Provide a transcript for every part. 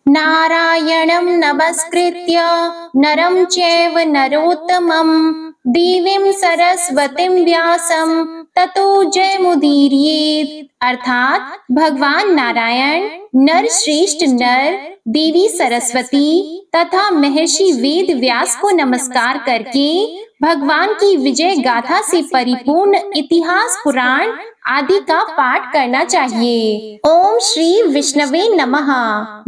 नारायणं नमस्कृत्य नरं चैव नरोत्तमं देवीं सरस्वतीं व्यासं ततो जयमुदीरयेत्। अर्थात भगवान नारायण, नर श्रेष्ठ नर, देवी सरस्वती तथा महर्षि वेद व्यास को नमस्कार करके भगवान की विजय गाथा से परिपूर्ण इतिहास पुराण आदि का पाठ करना चाहिए। ओम श्री विष्णवे नमः।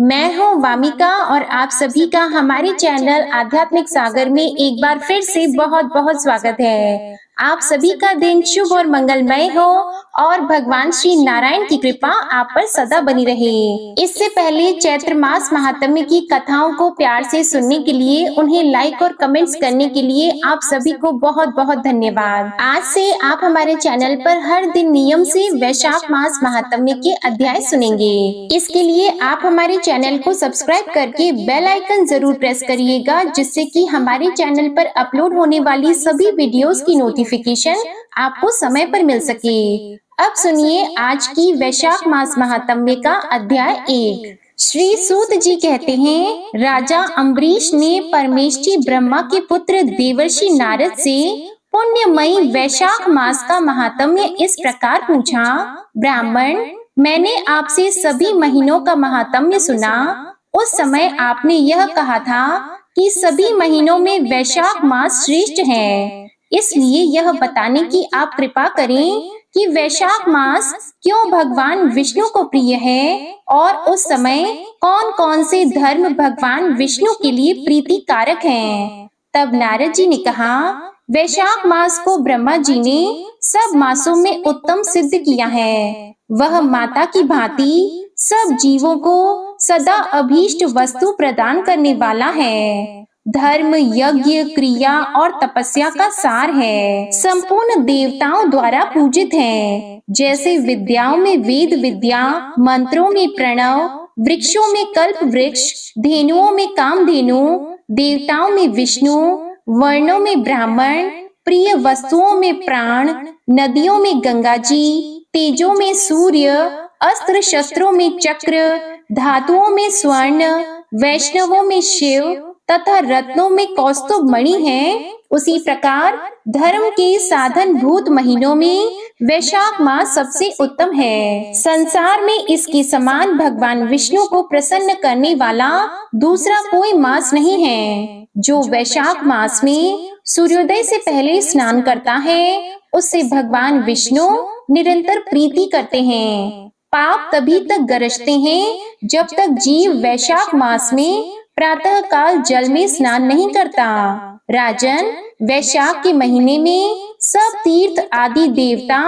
मैं हूँ वामिका और आप सभी का हमारे चैनल आध्यात्मिक सागर में एक बार फिर से बहुत बहुत स्वागत है। आप सभी का दिन शुभ और मंगलमय हो और भगवान श्री नारायण की कृपा आप पर सदा बनी रहे। इससे पहले चैत्र मास महात्म्य की कथाओं को प्यार से सुनने के लिए, उन्हें लाइक और कमेंट्स करने के लिए आप सभी को बहुत बहुत धन्यवाद। आज से आप हमारे चैनल पर हर दिन नियम से वैशाख मास महात्म्य के अध्याय सुनेंगे। इसके लिए आप हमारे चैनल को सब्सक्राइब करके बेल आइकन जरूर प्रेस करिएगा, जिससे कि हमारे चैनल पर अपलोड होने वाली सभी वीडियोस की नोटिफिकेशन आपको समय पर मिल सके। अब सुनिए आज की वैशाख मास महात्म्य का अध्याय 1। श्री सूत जी कहते हैं, राजा अम्बरीश ने परमेष्ठी ब्रह्मा के पुत्र देवर्षि नारद से पुण्यमयी वैशाख मास का महात्म्य इस प्रकार पूछा। ब्राह्मण, मैंने आपसे सभी महीनों का महात्म्य सुना। उस समय आपने यह कहा था कि सभी महीनों में वैशाख मास श्रेष्ठ है। इसलिए यह बताने की आप कृपा करें कि वैशाख मास क्यों भगवान विष्णु को प्रिय है और उस समय कौन कौन से धर्म भगवान विष्णु के लिए प्रीति कारक हैं। तब नारद जी ने कहा, वैशाख मास को ब्रह्मा जी ने सब मासों में उत्तम सिद्ध किया है। वह माता की भांति सब जीवों को सदा अभीष्ट वस्तु प्रदान करने वाला है। धर्म, यज्ञ, क्रिया और तपस्या का सार है। संपूर्ण देवताओं द्वारा पूजित है। जैसे विद्याओं में वेद विद्या, मंत्रों में प्रणव, वृक्षों में कल्प वृक्ष, धेनुओं में कामधेनु, देवताओं में विष्णु, वर्णों में ब्राह्मण, प्रिय वस्तुओं में प्राण, नदियों में गंगा जी, तेजों में सूर्य, अस्त्र शस्त्रों में चक्र, धातुओं में स्वर्ण, वैष्णवों में शिव तथा रत्नों में कौस्तुभ मणि है, उसी प्रकार धर्म के साधन भूत महीनों में वैशाख मास सबसे उत्तम है। संसार में इसके समान भगवान विष्णु को प्रसन्न करने वाला दूसरा कोई मास नहीं है। जो वैशाख मास में सूर्योदय से पहले स्नान करता है, उससे भगवान विष्णु निरंतर प्रीति करते हैं। पाप तभी तक गरजते हैं जब तक जीव वैशाख मास में प्रातः काल जल में स्नान नहीं करता। राजन, वैशाख के महीने में सब तीर्थ आदि देवता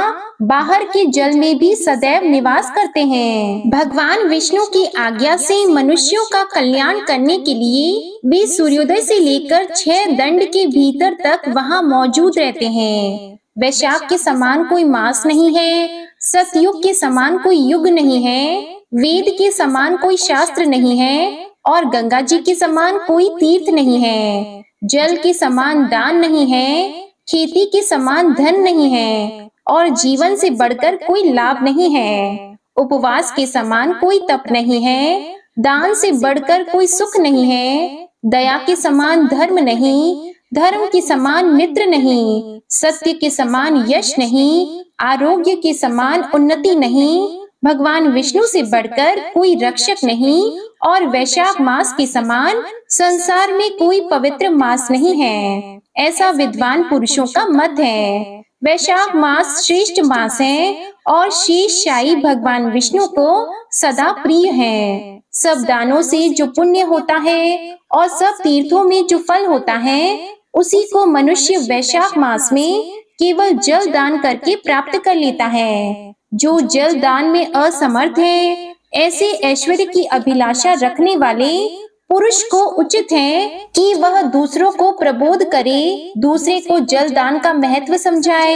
बाहर के जल में भी सदैव निवास करते हैं। भगवान विष्णु की आज्ञा से मनुष्यों का कल्याण करने के लिए वे सूर्योदय से लेकर 6 दंड के भीतर तक वहां मौजूद रहते हैं। वैशाख के समान कोई मास नहीं है, सतयुग के समान कोई युग नहीं है, वेद के समान कोई शास्त्र नहीं है और गंगा जी के समान कोई तीर्थ नहीं है। जल के समान दान नहीं है, खेती के समान धन नहीं है और जीवन से बढ़कर कोई लाभ नहीं है। उपवास के समान कोई तप नहीं है, दान से बढ़कर कोई सुख नहीं है, दया के समान धर्म नहीं, धर्म के समान मित्र नहीं, सत्य के समान यश नहीं, आरोग्य के समान उन्नति नहीं, भगवान विष्णु से बढ़कर कोई रक्षक नहीं और वैशाख मास के समान संसार में कोई पवित्र मास नहीं है। ऐसा विद्वान पुरुषों का मत है। वैशाख मास श्रेष्ठ मास है और शेषशायी भगवान विष्णु को सदा प्रिय है। सब दानों से जो पुण्य होता है और सब तीर्थों में जो फल होता है, उसी को मनुष्य वैशाख मास में केवल जल दान करके प्राप्त कर लेता है। जो जल दान में असमर्थ है, ऐसे ऐश्वर्य की अभिलाषा रखने वाले पुरुष को उचित है कि वह दूसरों को प्रबोध करे, दूसरे को जल दान का महत्व समझाए।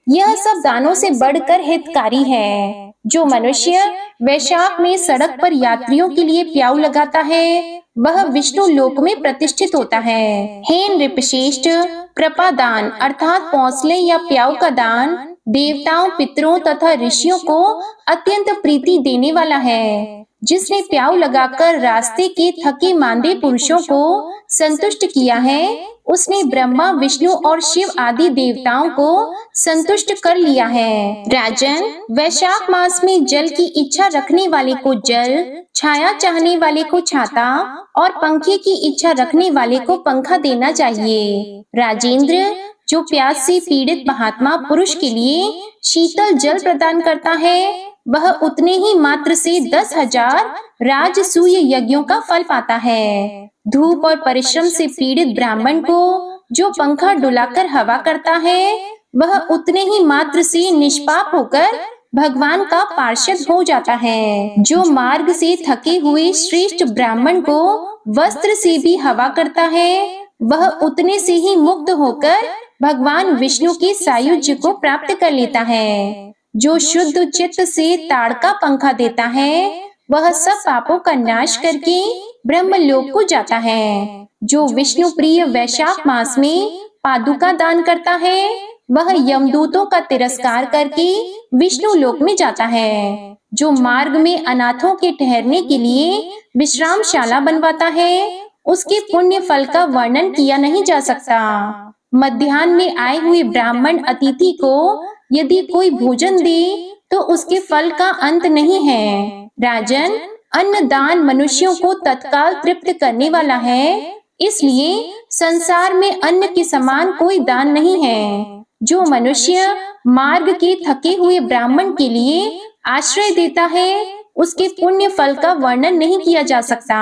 यह सब दानों से बढ़कर हितकारी है। जो मनुष्य वैशाख में सड़क पर यात्रियों के लिए प्याऊ लगाता है, वह विष्णु लोक में प्रतिष्ठित होता है। हे नृपश्रेष्ठ, कृपा दान अर्थात पौंसले या प्याऊ का दान देवताओं, पितरों तथा ऋषियों को अत्यंत प्रीति देने वाला है। जिसने प्याऊ लगाकर रास्ते के थके मांदे पुरुषों को संतुष्ट किया है, उसने ब्रह्मा, विष्णु और शिव आदि देवताओं को संतुष्ट कर लिया है। राजन, वैशाख मास में जल की इच्छा रखने वाले को जल, छाया चाहने वाले को छाता और पंखे की इच्छा रखने वाले को पंखा देना चाहिए। राजेंद्र, जो प्यास से पीड़ित महात्मा पुरुष के लिए शीतल जल प्रदान करता है, वह उतने ही मात्र से 10,000 राजसूय यज्ञों का फल पाता है। धूप और परिश्रम से पीड़ित ब्राह्मण को जो पंखा डुलाकर हवा करता है, वह उतने ही मात्र से निष्पाप होकर भगवान का पार्षद हो जाता है। जो मार्ग से थके हुए श्रेष्ठ ब्राह्मण को वस्त्र से भी हवा करता है, वह उतने से ही मुक्त होकर भगवान विष्णु के सायुज्य को प्राप्त कर लेता है। जो शुद्ध चित्त से ताड़ का पंखा देता है, वह सब पापों का नाश करके ब्रह्मलोक को जाता है। जो विष्णु प्रिय वैशाख मास में पादुका दान करता है, वह यमदूतों का तिरस्कार करके विष्णु लोक में जाता है। जो मार्ग में अनाथों के ठहरने के लिए विश्रामशाला बनवाता है, उसके पुण्य फल का वर्णन किया नहीं जा सकता। मध्याह्न में आए हुए ब्राह्मण अतिथि को यदि कोई भोजन दे तो उसके फल का अंत नहीं है। राजन, अन्नदान मनुष्यों को तत्काल तृप्त करने वाला है, इसलिए संसार में अन्न के समान कोई दान नहीं है। जो मनुष्य मार्ग के थके हुए ब्राह्मण के लिए आश्रय देता है, उसके पुण्य फल का वर्णन नहीं किया जा सकता।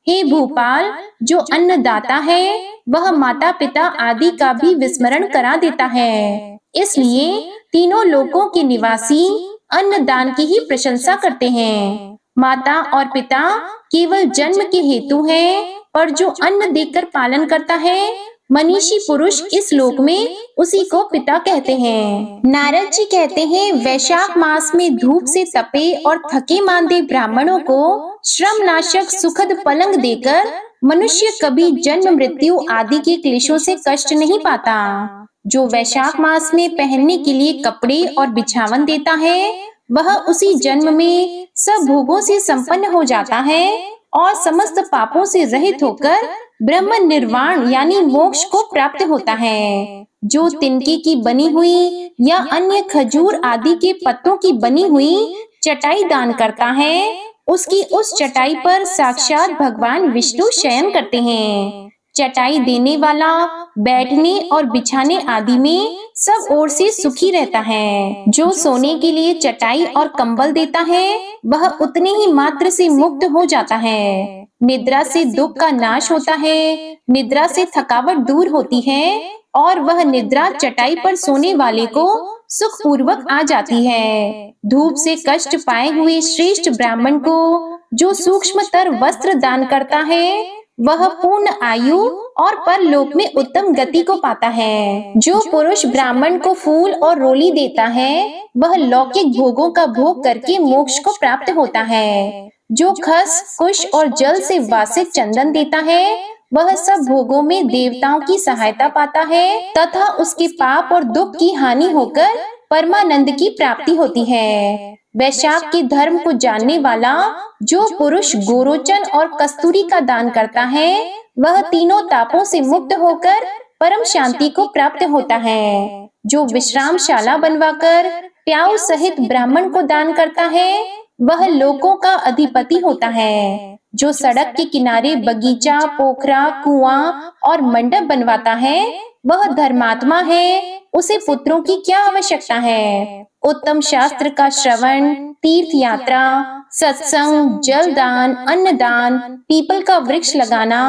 हे भूपाल, जो अन्नदाता है, वह माता पिता आदि का भी विस्मरण करा देता है। इसलिए तीनों लोकों के निवासी अन्नदान की ही प्रशंसा करते हैं। माता और पिता केवल जन्म के हेतु हैं, पर जो अन्न देकर पालन करता है, मनीषी पुरुष इस लोक में उसी को पिता कहते हैं। नारद जी कहते हैं, वैशाख मास में धूप से तपे और थके मांदे ब्राह्मणों को श्रम नाशक सुखद पलंग देकर मनुष्य कभी जन्म मृत्यु आदि के क्लेशों से कष्ट नहीं पाता। जो वैशाख मास में पहनने के लिए कपड़े और बिछावन देता है, वह उसी जन्म में सब भोगों से संपन्न हो जाता है और समस्त पापों से रहित होकर ब्रह्म निर्वाण यानी मोक्ष को प्राप्त होता है। जो तिनके की बनी हुई या अन्य खजूर आदि के पत्तों की बनी हुई चटाई दान करता है, उसकी उस चटाई पर साक्षात भगवान विष्णु शयन करते हैं। चटाई देने वाला बैठने और बिछाने आदि में सब ओर से सुखी रहता है। जो सोने के लिए चटाई और कंबल देता है, वह उतने ही मात्र से मुक्त हो जाता है। निद्रा से दुख का नाश होता है, निद्रा से थकावट दूर होती है और वह निद्रा चटाई पर सोने वाले को सुख पूर्वक आ जाती है। धूप से कष्ट पाए हुए श्रेष्ठ ब्राह्मण को जो सूक्ष्मतर वस्त्र दान करता है, वह पूर्ण आयु और परलोक में उत्तम गति को पाता है। जो पुरुष ब्राह्मण को फूल और रोली देता है, वह लौकिक भोगों का भोग करके मोक्ष को प्राप्त होता है। जो खस, कुश और जल से वासित चंदन देता है, वह सब भोगों में देवताओं की सहायता पाता है तथा उसके पाप और दुख की हानि होकर परमानंद की प्राप्ति होती है। वैशाख के धर्म को जानने वाला जो पुरुष गोरोचन और कस्तूरी का दान करता है, वह तीनों तापों से मुक्त होकर परम शांति को प्राप्त होता है। जो विश्रामशाला बनवाकर प्याऊ सहित ब्राह्मण को दान करता है, वह लोकों का अधिपति होता है। जो सड़क के किनारे बगीचा, पोखरा, कुआं और मंडप बनवाता है, वह धर्मात्मा है, उसे पुत्रों की क्या आवश्यकता है। उत्तम शास्त्र का श्रवण, तीर्थ यात्रा, सत्संग, जलदान, अन्नदान, पीपल का वृक्ष लगाना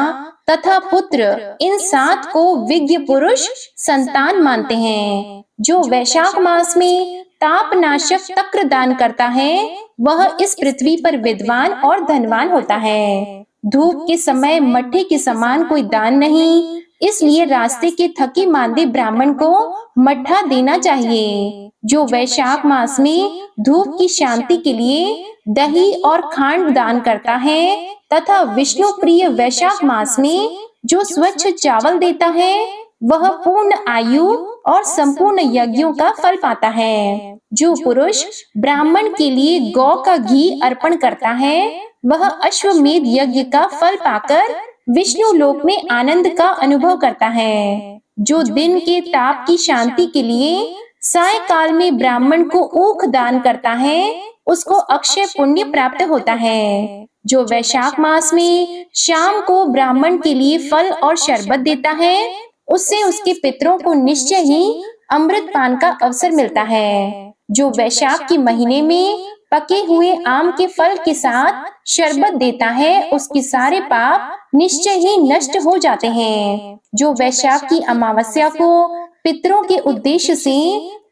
तथा पुत्र, इन 7 को विज्ञ पुरुष संतान मानते हैं। जो वैशाख मास में तापनाशक तक्र दान करता है, वह इस पृथ्वी पर विद्वान और धनवान होता है। धूप के समय मट्ठे के समान कोई दान नहीं, इसलिए रास्ते के थके मांदे ब्राह्मण को मट्ठा देना चाहिए। जो वैशाख मास में धूप की शांति के लिए दही और खांड दान करता है तथा विष्णु प्रिय वैशाख मास में जो स्वच्छ चावल देता है, वह पूर्ण आयु और संपूर्ण यज्ञों का फल पाता है। जो पुरुष ब्राह्मण के लिए गौ का घी अर्पण करता है वह अश्वमेध यज्ञ का फल पाकर विष्णु लोक में आनंद का अनुभव करता है। जो दिन के ताप की शांति के लिए सायकाल में ब्राह्मण को ऊख दान करता है उसको अक्षय पुण्य प्राप्त होता है। जो वैशाख मास में शाम को ब्राह्मण के लिए फल और शरबत देता है उससे उसके पितरों को निश्चय ही अमृत पान का अवसर मिलता है। जो वैशाख के महीने में पके हुए आम के फल के साथ शरबत देता है उसके सारे पाप निश्चय ही नष्ट हो जाते हैं। जो वैशाख की अमावस्या को पितरों के उद्देश्य से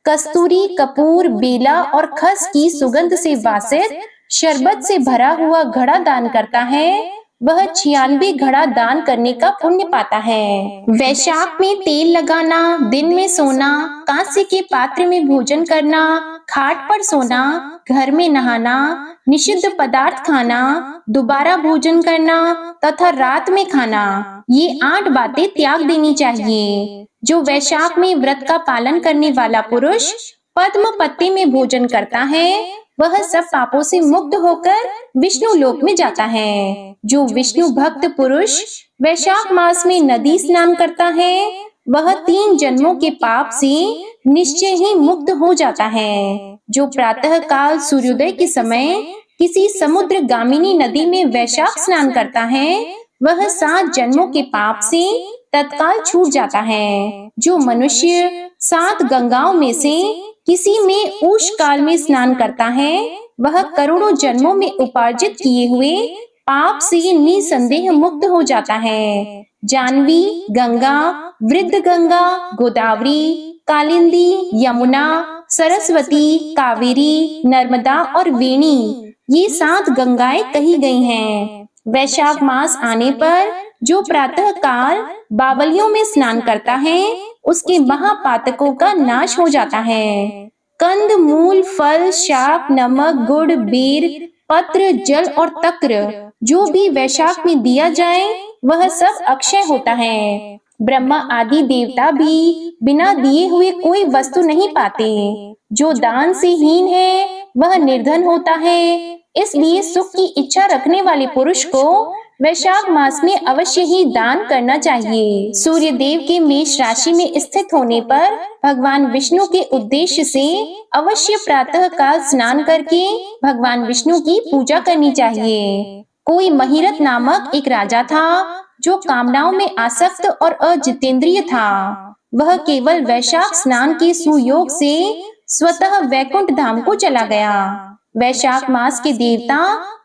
कस्तूरी, कपूर, बेला और खस की सुगंध से वासित शरबत से भरा हुआ घड़ा दान करता है वह 96 घड़ा दान करने का पुण्य पाता है। वैशाख में तेल लगाना, दिन में सोना, कांसे के पात्र में भोजन करना, खाट पर सोना, घर में नहाना, निषिद्ध पदार्थ खाना, दोबारा भोजन करना तथा रात में खाना, ये 8 बातें त्याग देनी चाहिए। जो वैशाख में व्रत का पालन करने वाला पुरुष पद्म पत्ते में भोजन करता है वह सब पापों से मुक्त होकर विष्णु लोक में जाता है। जो विष्णु भक्त पुरुष वैशाख मास में नदी स्नान करता है वह 3 जन्मों के पाप से निश्चय ही मुक्त हो जाता है। जो प्रातः काल सूर्योदय के समय किसी समुद्र गामिनी नदी में वैशाख स्नान करता है वह 7 जन्मों के पाप से तत्काल छूट जाता है। जो मनुष्य 7 गंगाओं में से किसी में उष काल में स्नान करता है वह करोड़ों जन्मों में उपार्जित किए हुए पाप से निसंदेह मुक्त हो जाता है। जानवी, गंगा, वृद्ध गंगा, गोदावरी, कालिंदी, यमुना, सरस्वती, कावेरी, नर्मदा और वेणी ये 7 गंगाएं कही गई हैं। वैशाख मास आने पर जो प्रातः काल बावलियों में स्नान करता है उसके महापातकों का नाश हो जाता है। कंद, मूल, फल, शाक, नमक, गुड़, बेर, पत्र, जल और तक्र जो भी वैशाख में दिया जाए वह सब अक्षय होता है। ब्रह्मा आदि देवता भी बिना दिए हुए कोई वस्तु नहीं पाते। जो दान से हीन है वह निर्धन होता है। इसलिए सुख की इच्छा रखने वाले पुरुष को वैशाख मास में अवश्य ही दान करना चाहिए। सूर्य देव के मेष राशि में स्थित होने पर भगवान विष्णु के उद्देश्य से अवश्य प्रातः काल स्नान करके भगवान विष्णु की पूजा करनी चाहिए। कोई महिरथ नामक एक राजा था जो कामनाओं में आसक्त और अजितेंद्रिय था। वह केवल वैशाख स्नान के सुयोग से स्वतः वैकुंठ धाम को चला गया। वैशाख मास के देवता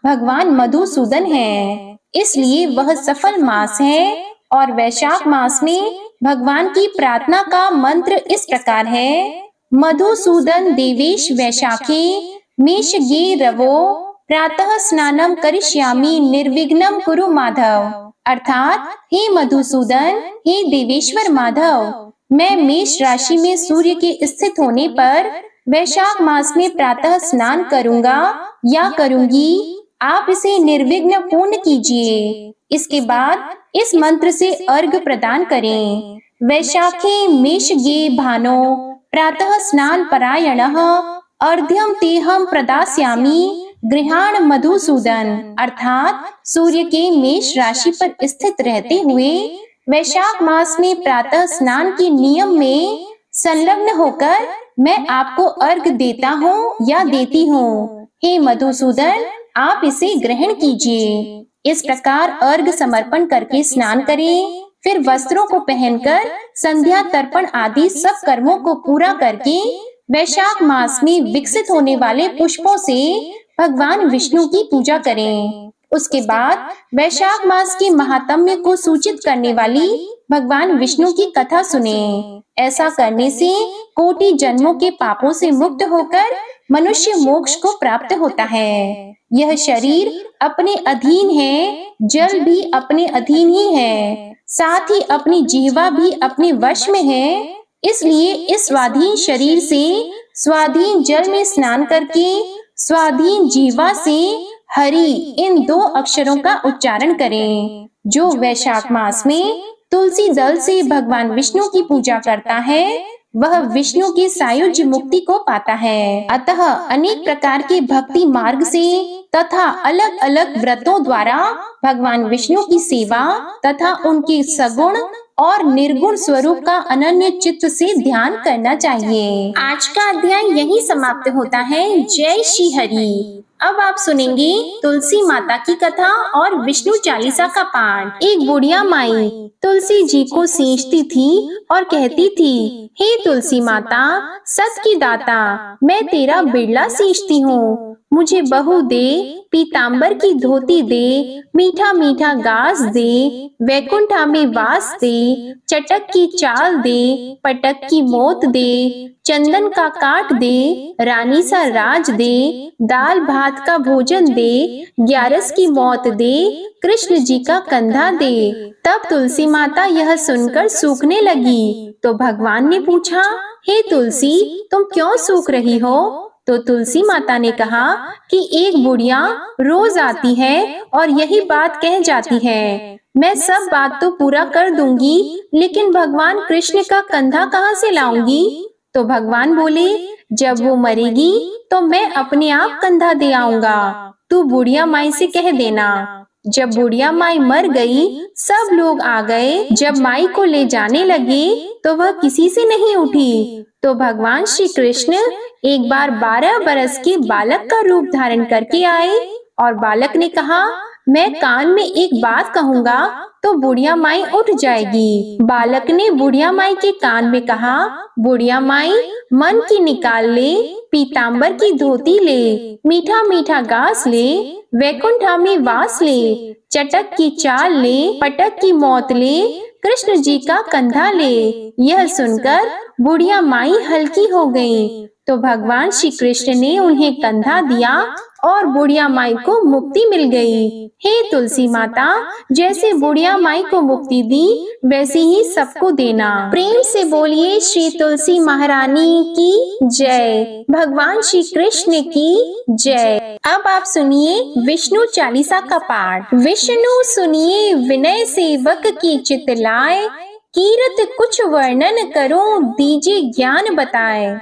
भगवान मधुसूदन हैं, इसलिए वह सफल मास है। और वैशाख मास में भगवान की प्रार्थना का मंत्र इस प्रकार है: मधुसूदन देवेश वैशाखे मेषगे रवो प्रातः स्नानम करिष्यामि निर्विघ्नं कुरु माधव। अर्थात हे मधुसूदन, हे देवेश्वर माधव, मैं मेष राशि में सूर्य के स्थित होने पर वैशाख मास में प्रातः स्नान करूंगा या करूंगी। आप इसे निर्विघ्न पूर्ण कीजिए। इसके बाद इस मंत्र से अर्घ्य प्रदान करें। वैशाखे मेषगे भानो प्रातः स्नान परायणः अर्घ्यम तेहम प्रदास्यामि गृहाण मधुसूदन। अर्थात सूर्य के मेष राशि पर स्थित रहते हुए वैशाख मास में प्रातः स्नान के नियम में संलग्न होकर मैं आपको अर्घ्य देता हूँ या देती हूँ। हे मधुसूदन, आप इसे ग्रहण कीजिए। इस प्रकार अर्घ्य समर्पण करके स्नान करें। फिर वस्त्रों को पहनकर संध्या तर्पण आदि सब कर्मों को पूरा करके वैशाख मास में विकसित होने वाले पुष्पों से भगवान विष्णु की पूजा करें। उसके बाद वैशाख मास के महात्म्य को सूचित करने वाली भगवान विष्णु की कथा सुने। ऐसा करने से कोटि जन्मों के पापों से मुक्त होकर मनुष्य मोक्ष को प्राप्त होता है। यह शरीर अपने अधीन है, जल भी अपने अधीन ही है, साथ ही अपनी जिह्वा भी अपने वश में है। इसलिए इस स्वाधीन शरीर से स्वाधीन जल में स्नान करके स्वाधीन जिह्वा से हरि इन 2 अक्षरों का उच्चारण करें। जो वैशाख मास में तुलसी दल से भगवान विष्णु की पूजा करता है वह विष्णु की सायुज्य मुक्ति को पाता है। अतः अनेक प्रकार के भक्ति मार्ग से तथा अलग अलग व्रतों द्वारा भगवान विष्णु की सेवा तथा उनके सगुण और निर्गुण स्वरूप का अनन्य चित्त से ध्यान करना चाहिए। आज का अध्याय यहीं समाप्त होता है। जय श्री हरि। अब आप सुनेंगे तुलसी माता की कथा और विष्णु चालीसा का पाठ। एक बुढ़िया माई तुलसी जी को सींचती थी और कहती थी, हे तुलसी माता, सत की दाता, मैं तेरा बिड़ला सींचती हूँ, मुझे बहू दे, पीतांबर की धोती दे, मीठा मीठा घास दे, वैकुंठा में वास दे, चटक की चाल दे, पटक की मोत दे, चंदन का काट दे, रानी सा राज दे, दाल भात का भोजन दे, 11 की मौत दे, कृष्ण जी का कंधा दे। तब तुलसी माता यह सुनकर सूखने लगी। तो भगवान ने पूछा, हे तुलसी, तुम क्यों सूख रही हो? तो तुलसी माता ने कहा कि एक बुढ़िया रोज आती है और यही बात कह जाती है, मैं सब बात तो पूरा कर दूंगी, लेकिन भगवान कृष्ण का कंधा कहाँ से लाऊंगी? तो भगवान बोले, जब वो मरेगी तो मैं अपने आप कंधा दे आऊंगा, तू बुढ़िया माई से कह देना। जब बुढ़िया माई मर गई, सब लोग आ गए। जब माई को ले जाने लगे तो वह किसी से नहीं उठी। तो भगवान श्री कृष्ण एक बार 12 बरस के बालक का रूप धारण करके आए और बालक ने कहा, मैं कान में एक बात कहूँगा तो बुढ़िया माई उठ जाएगी। बालक ने बुढ़िया माई के कान में कहा, बुढ़िया माई, मन की निकाल ले, पीतांबर की धोती ले, मीठा मीठा घास ले, वैकुंठा में वास ले, चटक की चाल ले, पटक की मौत ले, कृष्ण जी का कंधा ले। यह सुनकर बुढ़िया माई हल्की हो गई। तो भगवान श्री कृष्ण ने उन्हें कंधा दिया और बुढ़िया माई को मुक्ति मिल गई। हे तुलसी माता, जैसे बुढ़िया माई को मुक्ति दी वैसे ही सबको देना। प्रेम से बोलिए श्री तुलसी महारानी की जय, भगवान श्री कृष्ण की जय। अब आप सुनिए विष्णु चालीसा का पाठ। विष्णु सुनिए विनय सेवक की चित लाए, कीरत कुछ वर्णन करो दीजिए ज्ञान बताए।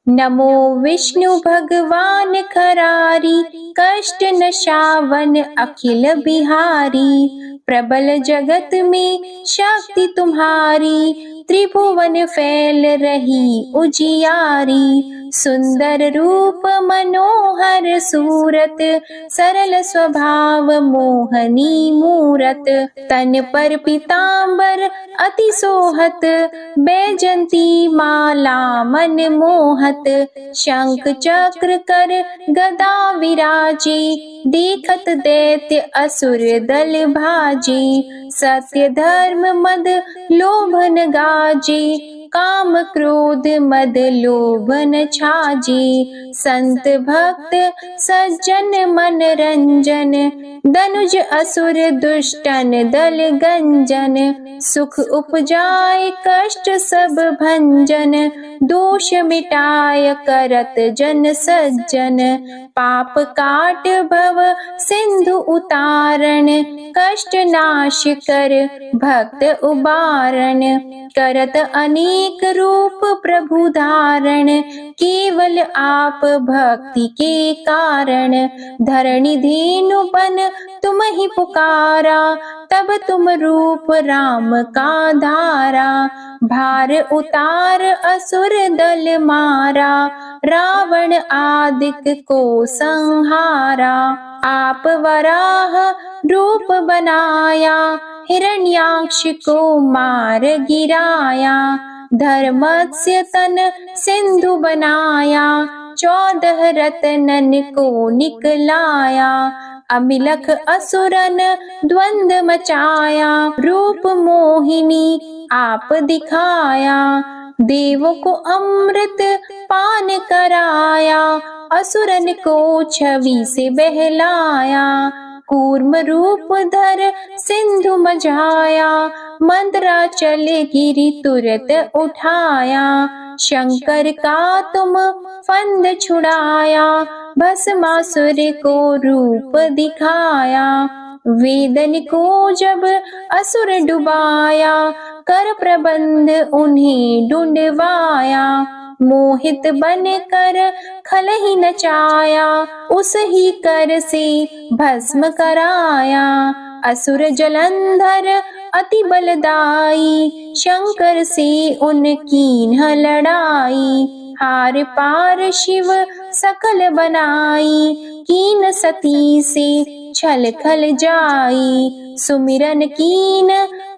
नमो विष्णु भगवान खरारी, कष्ट नशावन अखिल बिहारी, प्रबल जगत में शक्ति तुम्हारी, त्रिभुवन फैल रही उजियारी। सुंदर रूप मनोहर सूरत, सरल स्वभाव मोहनी मूरत, तन पर पीतांबर अति सोहत, बैजंती माला मन मोहत। शंख चक्र कर गदा विराजे, देखत दैत्य असुर दल भाजे। सत्य धर्म मद लोभन गाजे, काम क्रोध मद लोभन छाजे। संत भक्त सज्जन मन रंजन, धनुज असुर दुष्टन दल गंजन। सुख उपजाए कष्ट सब भंजन, दोष मिटाय करत जन सज्जन। पाप काट भव सिंधु उतारण, कष्ट नाश कर भक्त उबारण। करत अनेक रूप प्रभु धारण, केवल आप भक्ति के कारण। धरणी धेनु बन तुम ही पुकारा, तब तुम रूप राम का धारा। भार उतार असुर दल मारा, रावण आदिक को संहारा। आप वराह रूप बनाया, हिरण्याक्ष को मार गिराया। धर्मस्य तन सिंधु बनाया, 14 रत्नन को निकलाया। अमिलख असुरन द्वंद मचाया, रूप मोहिनी आप दिखाया। देवों को अमृत पान कराया, असुरन को छवि से बहलाया। कूर्म रूप धर सिंधु मझाया, मंदराचल गिरि तुरत उठाया। शंकर का तुम फंद छुड़ाया, भस्मासुर को रूप दिखाया। वेदन को जब असुर डुबाया, कर प्रबंध उन्हें ढूंढवाया, मोहित बनकर खल ही नचाया, उस ही कर से भस्म कराया। असुर जलंधर अति बलदाई, शंकर से उनकी न लड़ाई। हार पार शिव सकल बनाई, कीन सती से छल खल जाई। सुमिरन कीन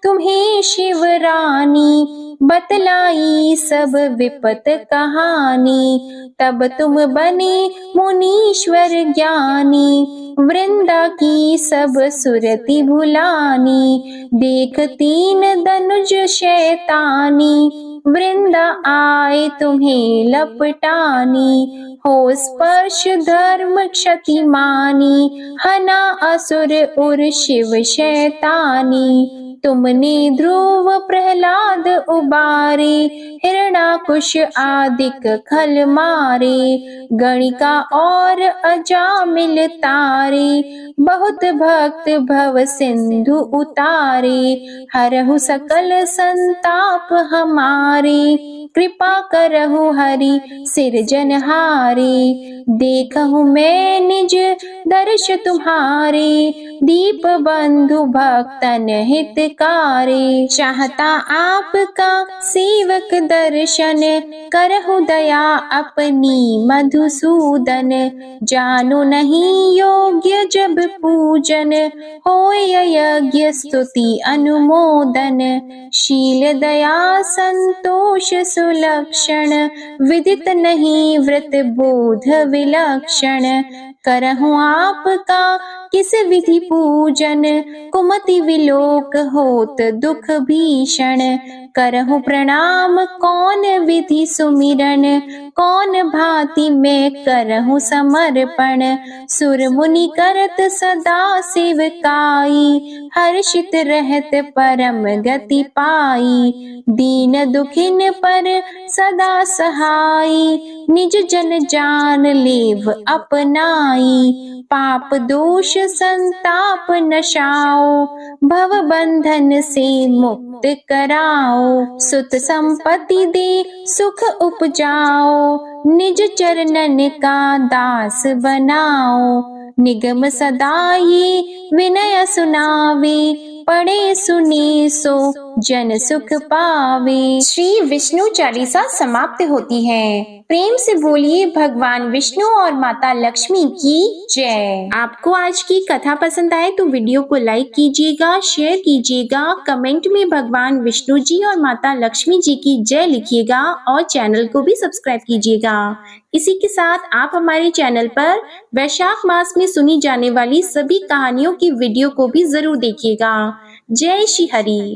तुम्हें शिव रानी, बतलाई सब विपत कहानी। तब तुम बने मुनीश्वर ज्ञानी, वृंदा की सब सुरति भुलानी। देख तीन धनुज शैतानी, वृंदा आए तुम्हें लपटानी। हो स्पर्श धर्म क्षति मानी, हना असुर उर शिव शैतानी। तुमने ध्रुव प्रहलाद उबारे, हिरणाकुश आदिक खल मारे। गणिका और अजामिल तारे, बहुत भक्त भव सिंधु उतारे। हरहु सकल संताप हमारे, कृपा करहु हरि सिरजनहारे। देखहु मैं निज दर्श तुम्हारे, दीप बंधु भक्तन हितकारे। चाहता आपका सेवक दर्शन, करहु दया अपनी मधुसूदन। जानो नहीं योग्य जब पूजन, होय यज्ञ स्तुति अनुमोदन। शील दया संतोष सुलक्षण, विदित नहीं व्रत बोध विलक्षण। करहु आपका किस विधि पूजन, कुमति विलोक होत दुख भीषण। करहु प्रणाम कौन विधि सुमिरन, कौन भांति मैं करहु समर्पण। सुर मुनि करत सदा सेवकाई, हर्षित रहत परम गति पाई। दीन दुखिन पर सदा सहाई, निज जन जान लेव अपनाई। पाप दोष संताप नशाओ, भव बंधन से मुक्त कराओ। सुत संपत्ति दे सुख उपजाओ, निज चरणन का दास बनाओ। निगम सदा ये विनय सुनावे, पढ़े सुने सो जन सुख पावे। श्री विष्णु चालीसा समाप्त होती है। प्रेम से बोलिए भगवान विष्णु और माता लक्ष्मी की जय। आपको आज की कथा पसंद आए तो वीडियो को लाइक कीजिएगा, शेयर कीजिएगा, कमेंट में भगवान विष्णु जी और माता लक्ष्मी जी की जय लिखिएगा और चैनल को भी सब्सक्राइब कीजिएगा। इसी के साथ आप हमारे चैनल पर वैशाख मास में सुनी जाने वाली सभी कहानियों की वीडियो को भी जरूर देखिएगा। जय श्री हरि।